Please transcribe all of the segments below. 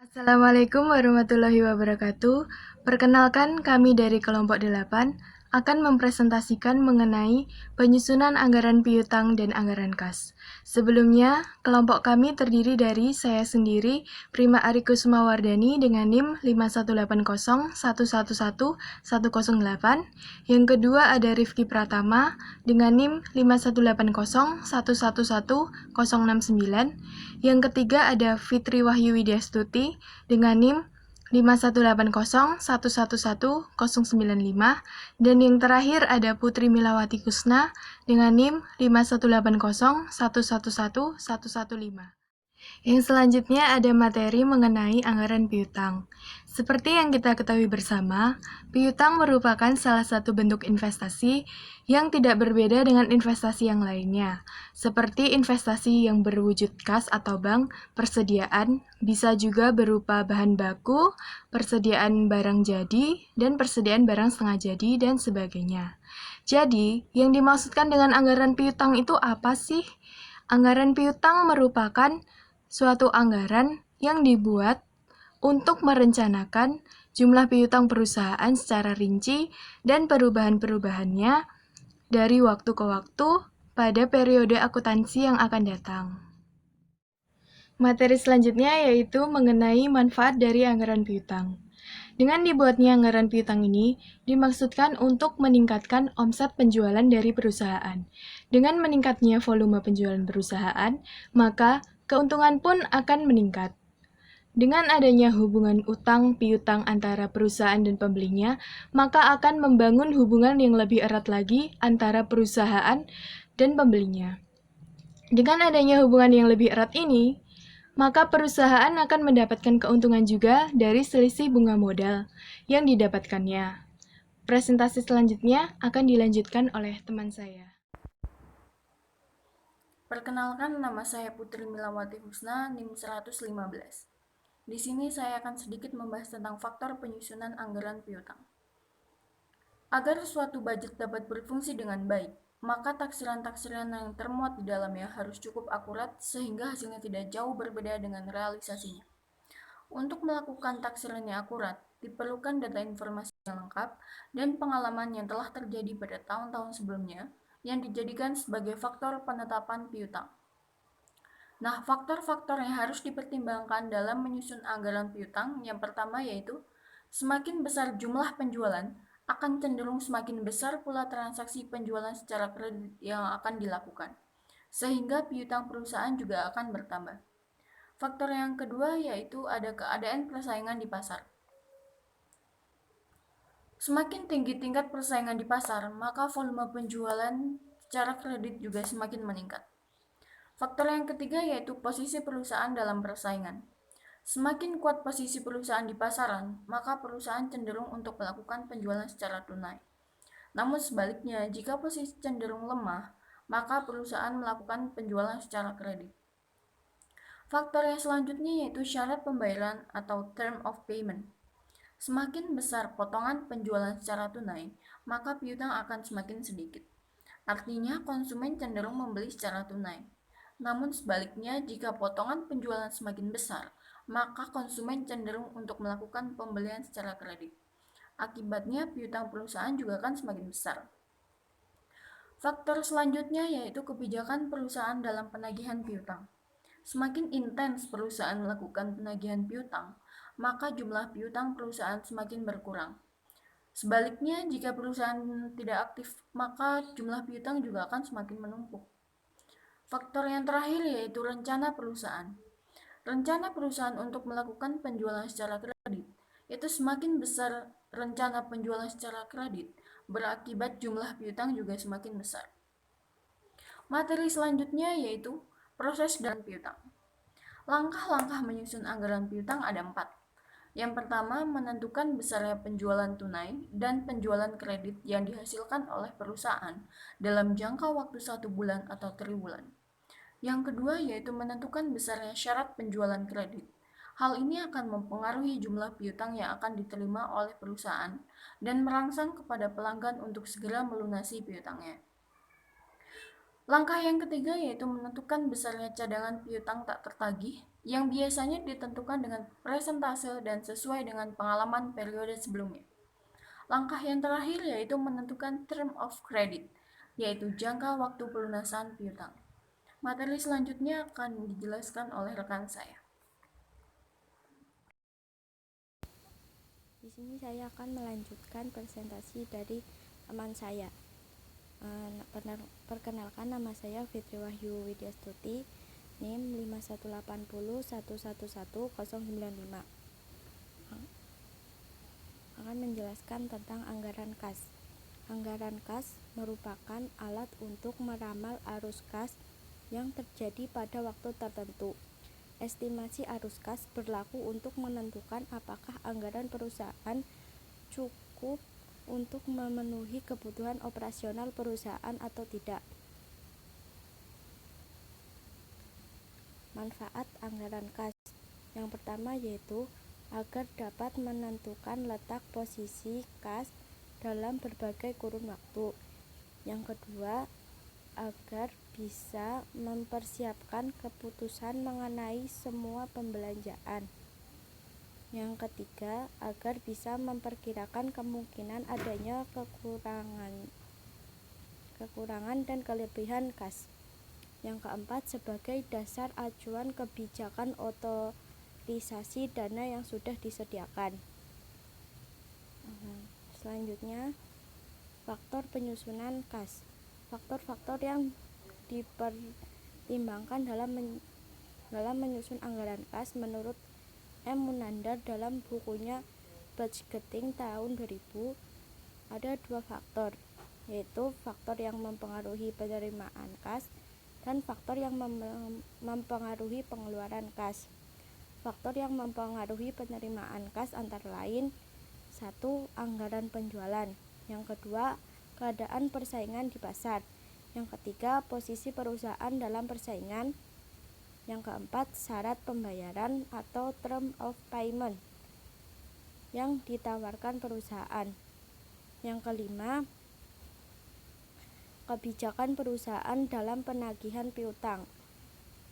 Assalamualaikum warahmatullahi wabarakatuh. Perkenalkan, kami dari kelompok 8 akan mempresentasikan mengenai penyusunan anggaran piutang dan anggaran kas. Sebelumnya, kelompok kami terdiri dari saya sendiri, Prima Arikusumawardani dengan NIM 51801111108. Yang kedua ada Rifki Pratama dengan NIM 51801111069. Yang ketiga ada Fitri Wahyu Widyastuti dengan NIM 51801111095, dan yang terakhir ada Putri Milawati Kusna dengan NIM 51801111115. Yang selanjutnya ada materi mengenai anggaran piutang. Seperti yang kita ketahui bersama, piutang merupakan salah satu bentuk investasi yang tidak berbeda dengan investasi yang lainnya, seperti investasi yang berwujud kas atau bank, persediaan, bisa juga berupa bahan baku, persediaan barang jadi, dan persediaan barang setengah jadi, dan sebagainya. Jadi, yang dimaksudkan dengan anggaran piutang itu apa sih? Anggaran piutang merupakan suatu anggaran yang dibuat untuk merencanakan jumlah piutang perusahaan secara rinci dan perubahan-perubahannya dari waktu ke waktu pada periode akuntansi yang akan datang. Materi selanjutnya yaitu mengenai manfaat dari anggaran piutang. Dengan dibuatnya anggaran piutang ini dimaksudkan untuk meningkatkan omset penjualan dari perusahaan. Dengan meningkatnya volume penjualan perusahaan, maka keuntungan pun akan meningkat. Dengan adanya hubungan utang piutang antara perusahaan dan pembelinya, maka akan membangun hubungan yang lebih erat lagi antara perusahaan dan pembelinya. Dengan adanya hubungan yang lebih erat ini, maka perusahaan akan mendapatkan keuntungan juga dari selisih bunga modal yang didapatkannya. Presentasi selanjutnya akan dilanjutkan oleh teman saya. Perkenalkan, nama saya Putri Milawati Husna, NIM 115. Di sini saya akan sedikit membahas tentang faktor penyusunan anggaran piutang. Agar suatu budget dapat berfungsi dengan baik, maka taksiran-taksiran yang termuat di dalamnya harus cukup akurat sehingga hasilnya tidak jauh berbeda dengan realisasinya. Untuk melakukan taksiran yang akurat, diperlukan data informasi yang lengkap dan pengalaman yang telah terjadi pada tahun-tahun sebelumnya yang dijadikan sebagai faktor penetapan piutang. Nah, faktor-faktor yang harus dipertimbangkan dalam menyusun anggaran piutang yang pertama yaitu semakin besar jumlah penjualan, akan cenderung semakin besar pula transaksi penjualan secara kredit yang akan dilakukan, sehingga piutang perusahaan juga akan bertambah. Faktor yang kedua yaitu ada keadaan persaingan di pasar. Semakin tinggi tingkat persaingan di pasar, maka volume penjualan secara kredit juga semakin meningkat. Faktor yang ketiga yaitu posisi perusahaan dalam persaingan. Semakin kuat posisi perusahaan di pasaran, maka perusahaan cenderung untuk melakukan penjualan secara tunai. Namun sebaliknya, jika posisi cenderung lemah, maka perusahaan melakukan penjualan secara kredit. Faktor yang selanjutnya yaitu syarat pembayaran atau term of payment. Semakin besar potongan penjualan secara tunai, maka piutang akan semakin sedikit. Artinya konsumen cenderung membeli secara tunai. Namun sebaliknya, jika potongan penjualan semakin besar, maka konsumen cenderung untuk melakukan pembelian secara kredit. Akibatnya, piutang perusahaan juga akan semakin besar. Faktor selanjutnya yaitu kebijakan perusahaan dalam penagihan piutang. Semakin intens perusahaan melakukan penagihan piutang, maka jumlah piutang perusahaan semakin berkurang. Sebaliknya, jika perusahaan tidak aktif, maka jumlah piutang juga akan semakin menumpuk. Faktor yang terakhir yaitu rencana perusahaan. Rencana perusahaan untuk melakukan penjualan secara kredit itu semakin besar rencana penjualan secara kredit, berakibat jumlah piutang juga semakin besar. Materi selanjutnya yaitu proses dan piutang. Langkah-langkah menyusun anggaran piutang ada 4. Yang pertama, menentukan besarnya penjualan tunai dan penjualan kredit yang dihasilkan oleh perusahaan dalam jangka waktu 1 bulan atau triwulan. Yang kedua yaitu menentukan besarnya syarat penjualan kredit. Hal ini akan mempengaruhi jumlah piutang yang akan diterima oleh perusahaan dan merangsang kepada pelanggan untuk segera melunasi piutangnya. Langkah yang ketiga yaitu menentukan besarnya cadangan piutang tak tertagih yang biasanya ditentukan dengan presentase dan sesuai dengan pengalaman periode sebelumnya. Langkah yang terakhir yaitu menentukan term of credit, yaitu jangka waktu pelunasan piutang. Materi selanjutnya akan dijelaskan oleh rekan saya. Di sini saya akan melanjutkan presentasi dari teman saya. Perkenalkan, nama saya Fitri Wahyu Widyastuti, NIM 5180111095. Akan menjelaskan tentang anggaran kas. Anggaran kas merupakan alat untuk meramal arus kas yang terjadi pada waktu tertentu. Estimasi arus kas berlaku untuk menentukan apakah anggaran perusahaan cukup untuk memenuhi kebutuhan operasional perusahaan atau tidak. Manfaat anggaran kas. Yang pertama yaitu agar dapat menentukan letak posisi kas dalam berbagai kurun waktu. Yang kedua, agar bisa mempersiapkan keputusan mengenai semua pembelanjaan. Yang ketiga, agar bisa memperkirakan kemungkinan adanya kekurangan dan kelebihan kas. Yang keempat, sebagai dasar acuan kebijakan otorisasi dana yang sudah disediakan. Selanjutnya, faktor penyusunan kas. Faktor-faktor yang dipertimbangkan dalam menyusun anggaran kas menurut M. Munandar dalam bukunya Budgeting tahun 2000 ada dua faktor, yaitu faktor yang mempengaruhi penerimaan kas dan faktor yang mempengaruhi pengeluaran kas. Faktor yang mempengaruhi penerimaan kas antara lain: 1. Anggaran penjualan. Yang kedua, keadaan persaingan di pasar. Yang ketiga, posisi perusahaan dalam persaingan. Yang keempat, syarat pembayaran atau term of payment yang ditawarkan perusahaan. Yang kelima, kebijakan perusahaan dalam penagihan piutang.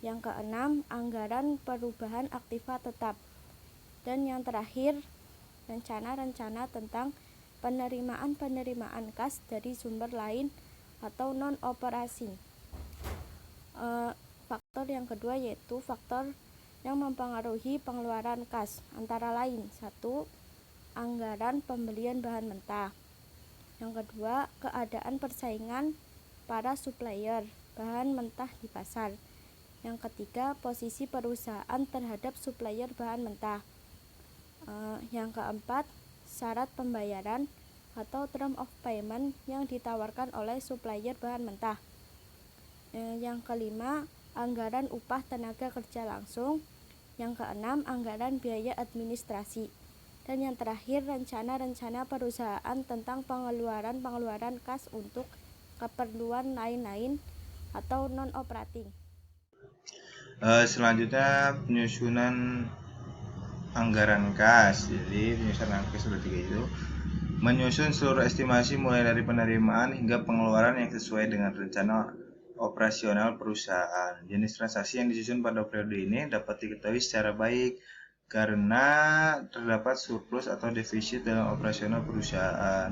Yang keenam, anggaran perubahan aktiva tetap. Dan yang terakhir, rencana-rencana tentang penerimaan kas dari sumber lain atau non-operasi. Faktor yang kedua yaitu faktor yang mempengaruhi pengeluaran kas, antara lain: 1. Anggaran pembelian bahan mentah. Yang kedua, keadaan persaingan para supplier bahan mentah di pasar. Yang ketiga, posisi perusahaan terhadap supplier bahan mentah. Yang keempat, syarat pembayaran atau term of payment yang ditawarkan oleh supplier bahan mentah. Yang kelima, anggaran upah tenaga kerja langsung. Yang keenam, anggaran biaya administrasi. Dan yang terakhir, rencana-rencana perusahaan tentang pengeluaran kas untuk keperluan lain-lain atau non-operating. Selanjutnya penyusunan anggaran kas. Jadi penyusunan anggaran kas ada 3 itu: menyusun seluruh estimasi mulai dari penerimaan hingga pengeluaran yang sesuai dengan rencana operasional perusahaan. Jenis transaksi yang disusun pada periode ini dapat diketahui secara baik karena terdapat surplus atau defisit dalam operasional perusahaan.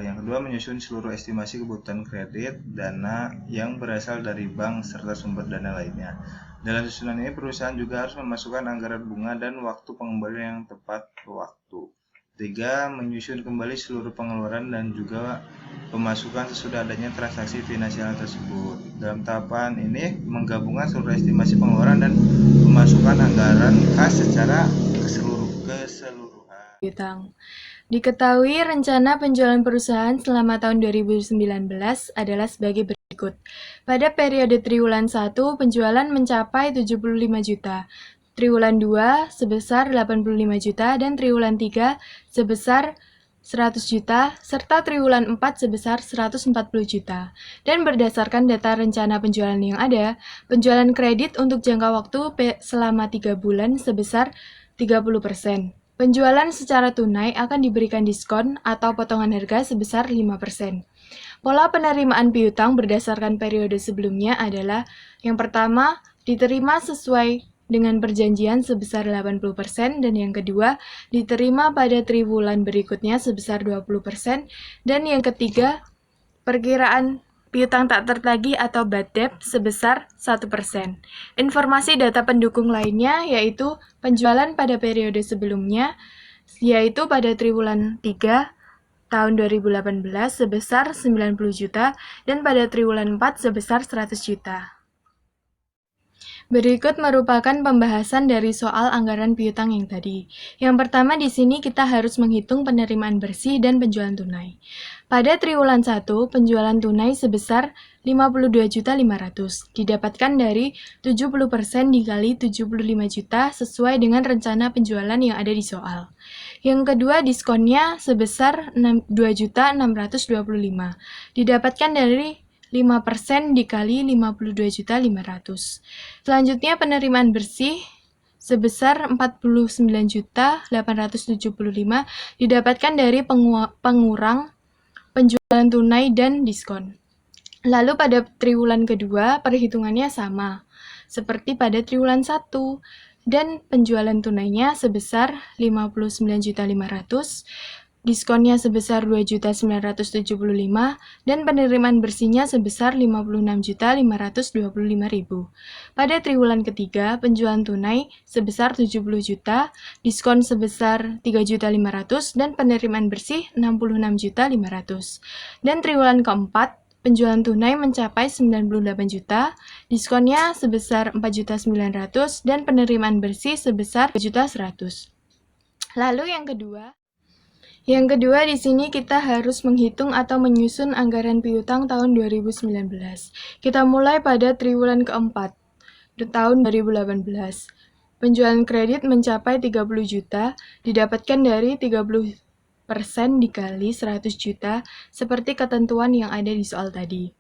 Yang kedua, menyusun seluruh estimasi kebutuhan kredit, dana yang berasal dari bank serta sumber dana lainnya. Dalam susunan ini, perusahaan juga harus memasukkan anggaran bunga dan waktu pengembalian yang tepat waktu. 3. Menyusun kembali seluruh pengeluaran dan juga pemasukan sesudah adanya transaksi finansial tersebut. Dalam tahapan ini, menggabungkan seluruh estimasi pengeluaran dan pemasukan anggaran kas secara keseluruhan. Piutang. Diketahui rencana penjualan perusahaan selama tahun 2019 adalah sebagai berikut. Pada periode triwulan 1, penjualan mencapai 75 juta, triwulan 2 sebesar 85 juta, dan triwulan 3 sebesar 100 juta, serta triwulan 4 sebesar 140 juta. Dan berdasarkan data rencana penjualan yang ada, penjualan kredit untuk jangka waktu selama 3 bulan sebesar 30%. Penjualan secara tunai akan diberikan diskon atau potongan harga sebesar 5%. Pola penerimaan piutang berdasarkan periode sebelumnya adalah: yang pertama, diterima sesuai dengan perjanjian sebesar 80% dan yang kedua diterima pada triwulan berikutnya sebesar 20% dan yang ketiga perkiraan piutang tak tertagih atau bad debt sebesar 1%. Informasi data pendukung lainnya yaitu penjualan pada periode sebelumnya, yaitu pada triwulan 3 tahun 2018 sebesar 90 juta dan pada triwulan 4 sebesar 100 juta. Berikut merupakan pembahasan dari soal anggaran piutang yang tadi. Yang pertama di sini kita harus menghitung penerimaan bersih dan penjualan tunai. Pada triwulan 1, penjualan tunai sebesar 52.500.000 didapatkan dari 70% dikali 75 juta sesuai dengan rencana penjualan yang ada di soal. Yang kedua, diskonnya sebesar 2.625.000 didapatkan dari 5% dikali 52.500.000. Selanjutnya penerimaan bersih sebesar 49.875.000 didapatkan dari pengurang penjualan tunai dan diskon. Lalu pada triwulan kedua perhitungannya sama seperti pada triwulan 1 dan penjualan tunainya sebesar 59.500.000, diskonnya sebesar 2.975.000 dan penerimaan bersihnya sebesar 56.525.000. Pada triwulan ketiga, penjualan tunai sebesar 70 juta, diskon sebesar 3.500.000 dan penerimaan bersih 66.500. Dan triwulan keempat, penjualan tunai mencapai 98 juta, diskonnya sebesar 4.900.000 dan penerimaan bersih sebesar 3.100.000. Lalu yang kedua di sini kita harus menghitung atau menyusun anggaran piutang tahun 2019. Kita mulai pada triwulan keempat tahun 2018. Penjualan kredit mencapai 30 juta, didapatkan dari 30% dikali 100 juta seperti ketentuan yang ada di soal tadi.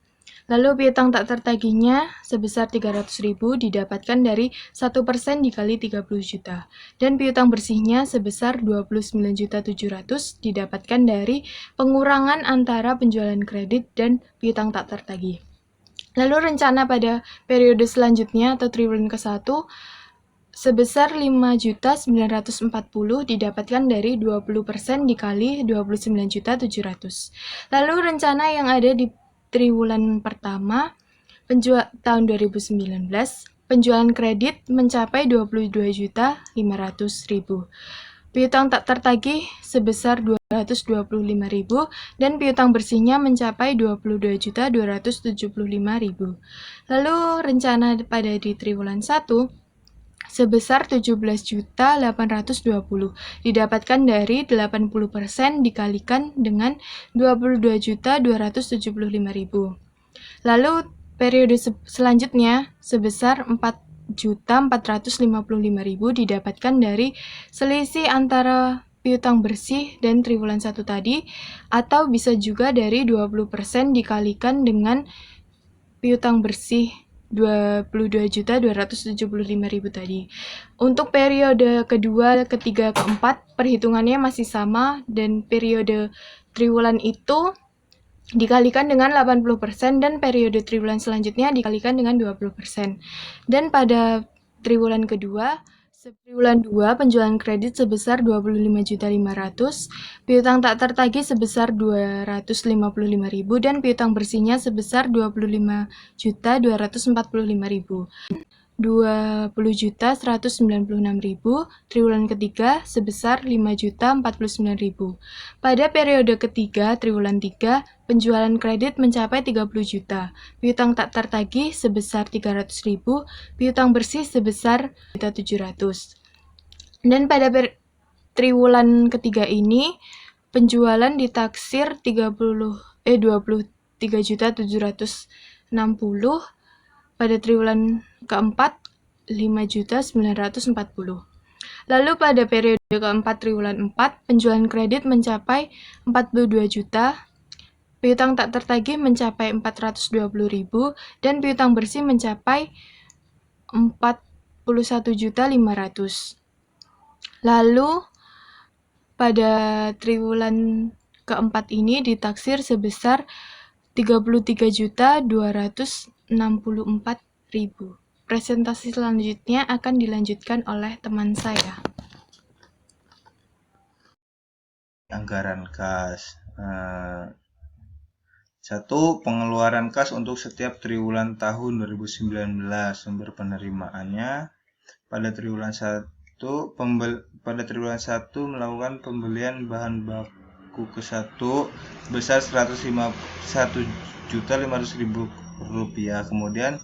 Lalu piutang tak tertagihnya sebesar 300.000 didapatkan dari 1% dikali 30 juta. Dan piutang bersihnya sebesar 29.700.000 didapatkan dari pengurangan antara penjualan kredit dan piutang tak tertagih. Lalu rencana pada periode selanjutnya atau triwulan ke-1 sebesar 5.940.000 didapatkan dari 20% dikali 29.700.000. Lalu rencana yang ada di triwulan pertama tahun 2019, penjualan kredit mencapai 22.500.000. Piutang tak tertagih sebesar 225.000 dan piutang bersihnya mencapai 22.275.000. Lalu rencana pada di triwulan 1 sebesar 17.820 didapatkan dari 80% dikalikan dengan 22.275.000. Lalu periode selanjutnya sebesar 4.455.000 didapatkan dari selisih antara piutang bersih dan triwulan 1 tadi, atau bisa juga dari 20% dikalikan dengan piutang bersih 22.275.000 tadi. Untuk periode kedua, ketiga, keempat perhitungannya masih sama dan periode triwulan itu dikalikan dengan 80% dan periode triwulan selanjutnya dikalikan dengan 20%. Dan pada triwulan kedua, triwulan 2 penjualan kredit sebesar 25.500.000, piutang tak tertagih sebesar 255.000 dan piutang bersihnya sebesar 25.245.000. 20.196.000, triwulan ketiga sebesar 5.049.000. Pada periode ketiga, triwulan 3, penjualan kredit mencapai 30 juta, piutang tak tertagih sebesar 300.000, piutang bersih sebesar 1.700.000. Dan pada triwulan ketiga ini, penjualan ditaksir 23.760.000, pada triwulan keempat 5.940.000. Lalu pada periode keempat triwulan 4, penjualan kredit mencapai 42 juta, piutang tak tertagih mencapai 420.000 dan piutang bersih mencapai 41.500.000. Lalu pada triwulan keempat ini ditaksir sebesar 33.264.000. Presentasi selanjutnya akan dilanjutkan oleh teman saya. Anggaran kas. Satu, pengeluaran kas untuk setiap triwulan tahun 2019. Sumber penerimaannya pada triwulan 1 melakukan pembelian bahan baku ke-1 sebesar Rp1.500.000. Kemudian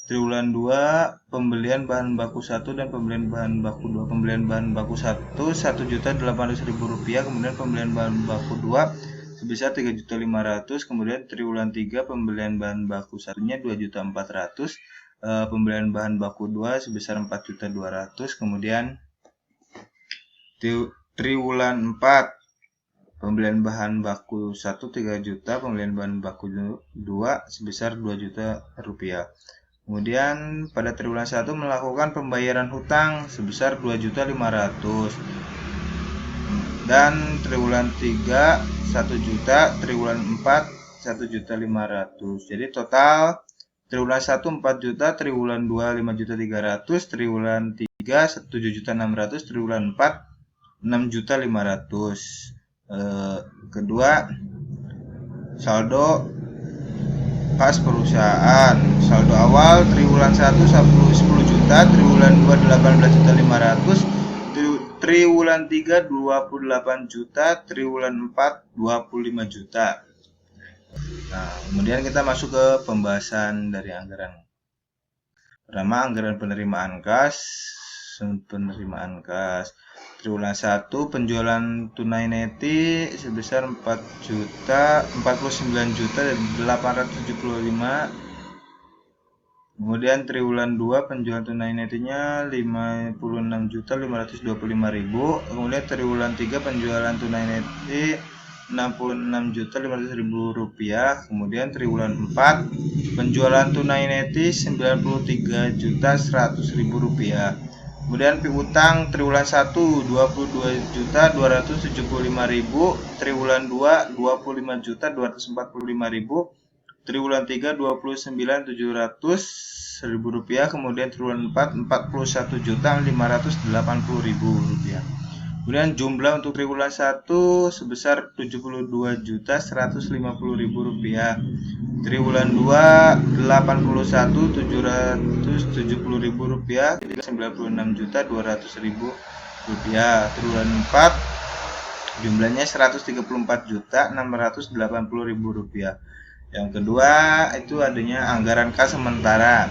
triwulan 2 pembelian bahan baku 1 dan pembelian bahan baku 2. Pembelian bahan baku 1 Rp1.800.000. Kemudian pembelian bahan baku 2 sebesar Rp3.500.000. Kemudian triwulan 3 pembelian bahan baku satunya Rp2.400.000. Pembelian bahan baku 2 sebesar Rp4.200.000. Kemudian triwulan 4 pembelian bahan baku 1 3 juta, pembelian bahan baku 2 sebesar Rp2 juta. Kemudian pada triwulan 1 melakukan pembayaran hutang sebesar Rp2.500.000. Dan triwulan 3 1 juta, triwulan 4 Rp1.500.000. Jadi total triwulan 1 4 juta, triwulan 2 5.300.000, triwulan 3 7.600.000, triwulan 4 6.500.000. Kedua, saldo kas perusahaan. Saldo awal triwulan 1 10 juta, triwulan 2 18.500.000, triwulan 3 28 juta, triwulan 4 25 juta. Nah, kemudian kita masuk ke pembahasan dari anggaran. Pertama, anggaran penerimaan kas. Triwulan 1 penjualan tunai neti sebesar 49.875. Kemudian triwulan 2 penjualan tunai netinya 56.525.000. Kemudian triwulan 3 penjualan tunai neti Rp66.500.000. Kemudian triwulan 4 penjualan tunai neti Rp92.100.000. Kemudian piutang triwulan 1 Rp22.275.000, triwulan 2 Rp25.245.000, triwulan 3 Rp29.700.000, kemudian triwulan 4 Rp41.580.000. Kemudian jumlah untuk triwulan 1 sebesar Rp72.150.000, triwulan 2 Rp81.770.000, Rp96.200.000, triwulan 4 jumlahnya Rp134.680.000. Yang kedua itu adanya anggaran kas sementara.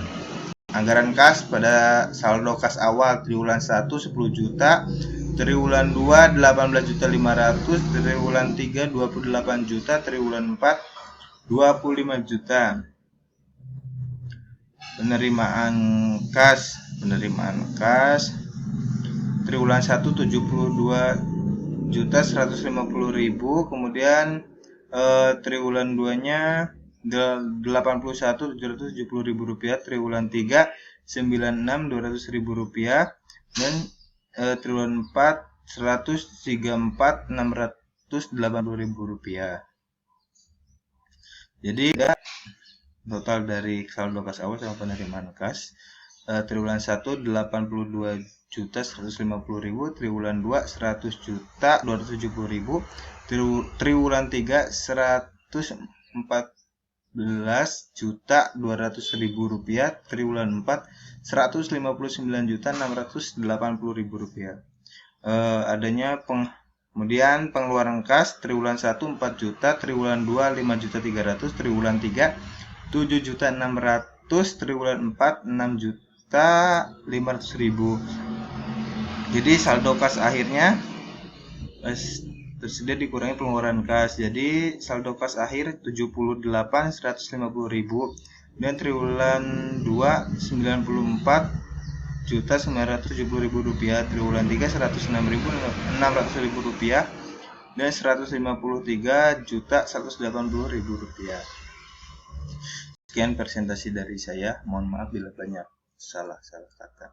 Anggaran kas pada saldo kas awal triwulan 1 10 juta, triwulan 2 18.500.000, triwulan 3 28 juta, triwulan 4 25 juta. Penerimaan kas triwulan 1 72.150.000, kemudian triwulan 2 nya Rp81.770.000, triwulan 3 Rp96.200.000, dan triwulan 4 Rp134.680.000. Jadi total dari saldo kas awal sama penerimaan kas. Triwulan 1 82.150.000, triwulan 2 100.270.000, triwulan 3 114.200.000, triwulan 4 159.680.000. Kemudian pengeluaran kas triwulan 1 4 juta, triwulan 2 5.300.000, triwulan 3 7.600.000, triwulan 4 6.500.000. Jadi saldo kas akhirnya tersedia dikurangi pengeluaran kas. Jadi saldo kas akhir 78.150.000. Dan triwulan 2 94.970.000 triwulan 3 106.600.000 dan 153.180.000. Sekian presentasi dari saya. Mohon maaf bila banyak salah kata.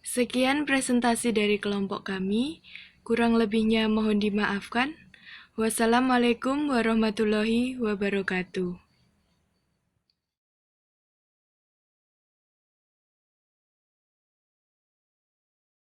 Sekian presentasi dari kelompok kami. Kurang lebihnya mohon dimaafkan. Wassalamualaikum warahmatullahi wabarakatuh.